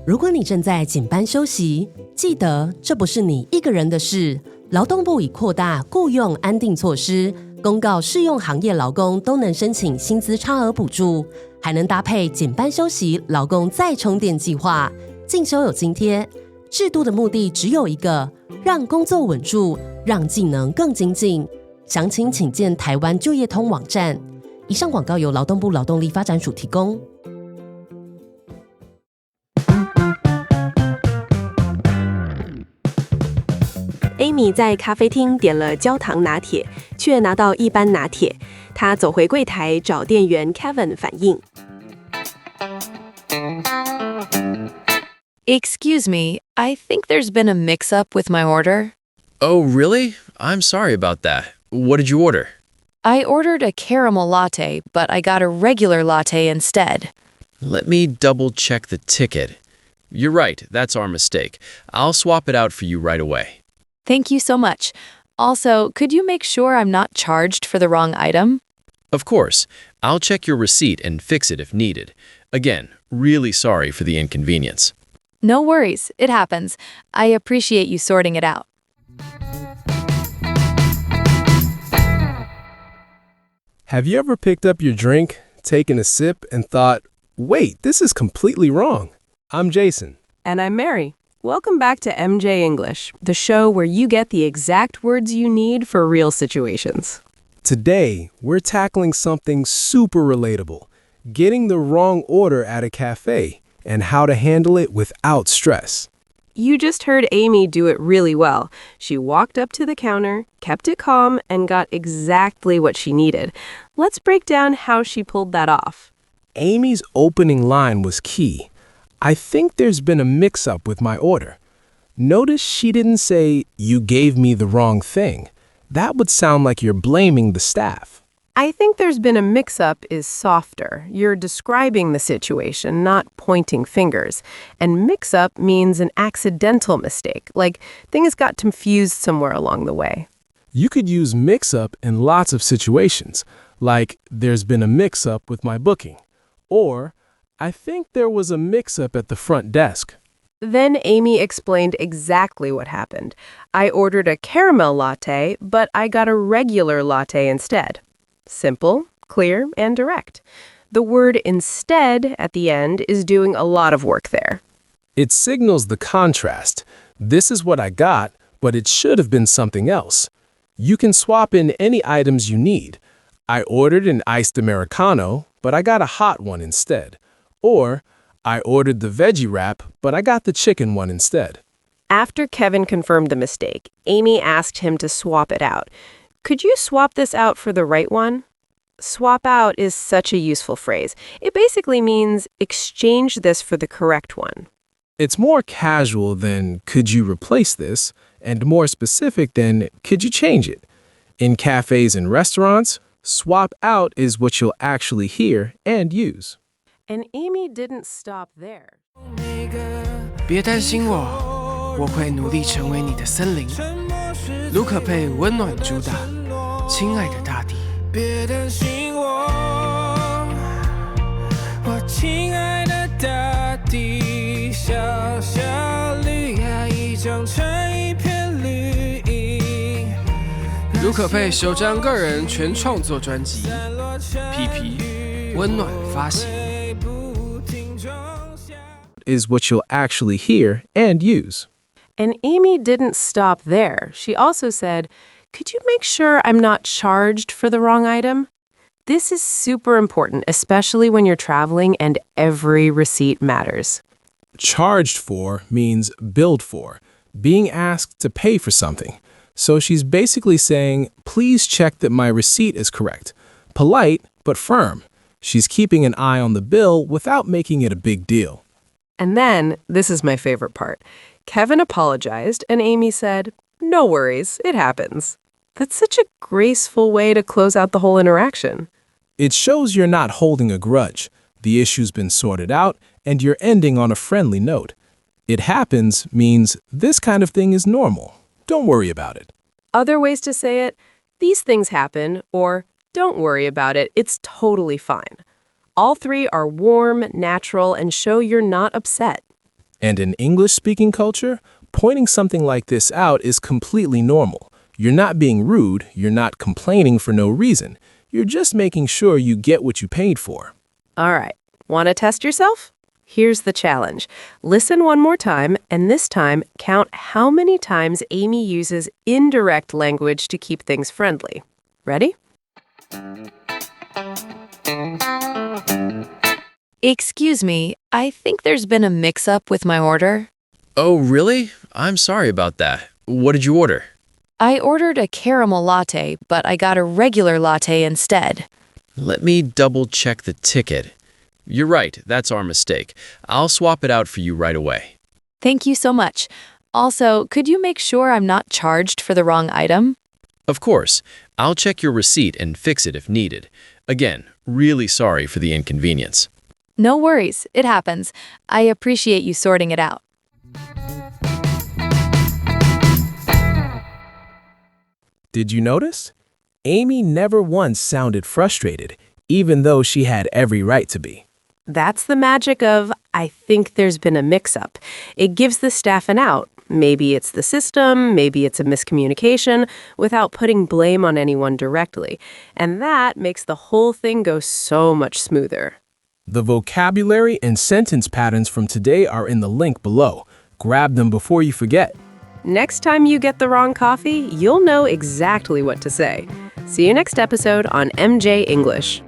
如果你正在紧班休息，记得这不是你一个人的事。劳动部已扩大雇用安定措施，公告适用行业劳工都能申请薪资差额补助，还能搭配紧班休息劳工再充电计划，进修有津贴。制度的目的只有一个，让工作稳住，让技能更精进。详情请见台湾就业通网站。以上广告由劳动部劳动力发展署提供。Amy 在咖啡厅点了焦糖拿铁，却拿到一般拿铁。她走回柜台找店员 Kevin 反映。Excuse me, I think there's been a mix-up with my order. Oh, really? I'm sorry about that. What did you order? I ordered a caramel latte, but I got a regular latte instead. Let me double-check the ticket. You're right, that's our mistake. I'll swap it out for you right away. Thank you so much. Also, could you make sure I'm not charged for the wrong item? Of course. I'll check your receipt and fix it if needed. Again, really sorry for the inconvenience. No worries, it happens. I appreciate you sorting it out. Have you ever picked up your drink, taken a sip, and thought, wait, this is completely wrong? I'm Jason. And I'm Mary. Welcome back to MJ English, the show where you get the exact words you need for real situations. Today, we're tackling something super relatable, getting the wrong order at a cafe, and how to handle it without stress. You just heard Amy do it really well. She walked up to the counter, kept it calm, and got exactly what she needed. Let's break down how she pulled that off. Amy's opening line was key. I think there's been a mix-up with my order. Notice she didn't say, you gave me the wrong thing. That would sound like you're blaming the staff. I think there's been a mix-up is softer. You're describing the situation, not pointing fingers. And mix-up means an accidental mistake, like things got confused somewhere along the way. You could use mix-up in lots of situations, like there's been a mix-up with my booking, or I think there was a mix-up at the front desk. Then Amy explained exactly what happened. I ordered a caramel latte, but I got a regular latte instead. Simple, clear, and direct. The word instead at the end is doing a lot of work there. It signals the contrast. This is what I got, but it should have been something else. You can swap in any items you need. I ordered an iced Americano, but I got a hot one instead. Or, I ordered the veggie wrap, but I got the chicken one instead. After Kevin confirmed the mistake, Amy asked him to swap it out. Could you swap this out for the right one? Swap out is such a useful phrase. It basically means exchange this for the correct one. It's more casual than could you replace this, and more specific than could you change it. In cafes and restaurants, swap out is what you'll actually hear and use. And Amy didn't stop there. 别担心我，我会努力成为你的森林。卢可佩温暖主打，亲爱的大地。别担心我，我亲爱的大地，小小绿芽已长成一片绿荫。卢可佩首张个人全创作专辑《PP》，温暖发行。Is what you'll actually hear and use. And Amy didn't stop there. She also said, could you make sure I'm not charged for the wrong item? This is super important, especially when you're traveling and every receipt matters. Charged for means billed for, being asked to pay for something. So she's basically saying, please check that my receipt is correct. Polite, but firm. She's keeping an eye on the bill without making it a big deal. And then, this is my favorite part. Kevin apologized, and Amy said, no worries, it happens. That's such a graceful way to close out the whole interaction. It shows you're not holding a grudge. The issue's been sorted out, and you're ending on a friendly note. It happens means this kind of thing is normal. Don't worry about it. Other ways to say it, these things happen, or don't worry about it, it's totally fine. All three are warm, natural, and show you're not upset. And in English-speaking culture, pointing something like this out is completely normal. You're not being rude, you're not complaining for no reason. You're just making sure you get what you paid for. All right, want to test yourself? Here's the challenge. Listen one more time, and this time, count how many times Amy uses indirect language to keep things friendly. Ready? Excuse me, I think there's been a mix-up with my order. Oh, really? I'm sorry about that. What did you order? I ordered a caramel latte, but I got a regular latte instead. Let me double-check the ticket. You're right, that's our mistake. I'll swap it out for you right away. Thank you so much. Also, could you make sure I'm not charged for the wrong item? Of course. I'll check your receipt and fix it if needed. Again, really sorry for the inconvenience. No worries, it happens. I appreciate you sorting it out. Did you notice? Amy never once sounded frustrated, even though she had every right to be. That's the magic of, I think there's been a mix-up. It gives the staff an out. Maybe it's the system, maybe it's a miscommunication, without putting blame on anyone directly. And that makes the whole thing go so much smoother. The vocabulary and sentence patterns from today are in the link below. Grab them before you forget. Next time you get the wrong coffee, you'll know exactly what to say. See you next episode on MJ English.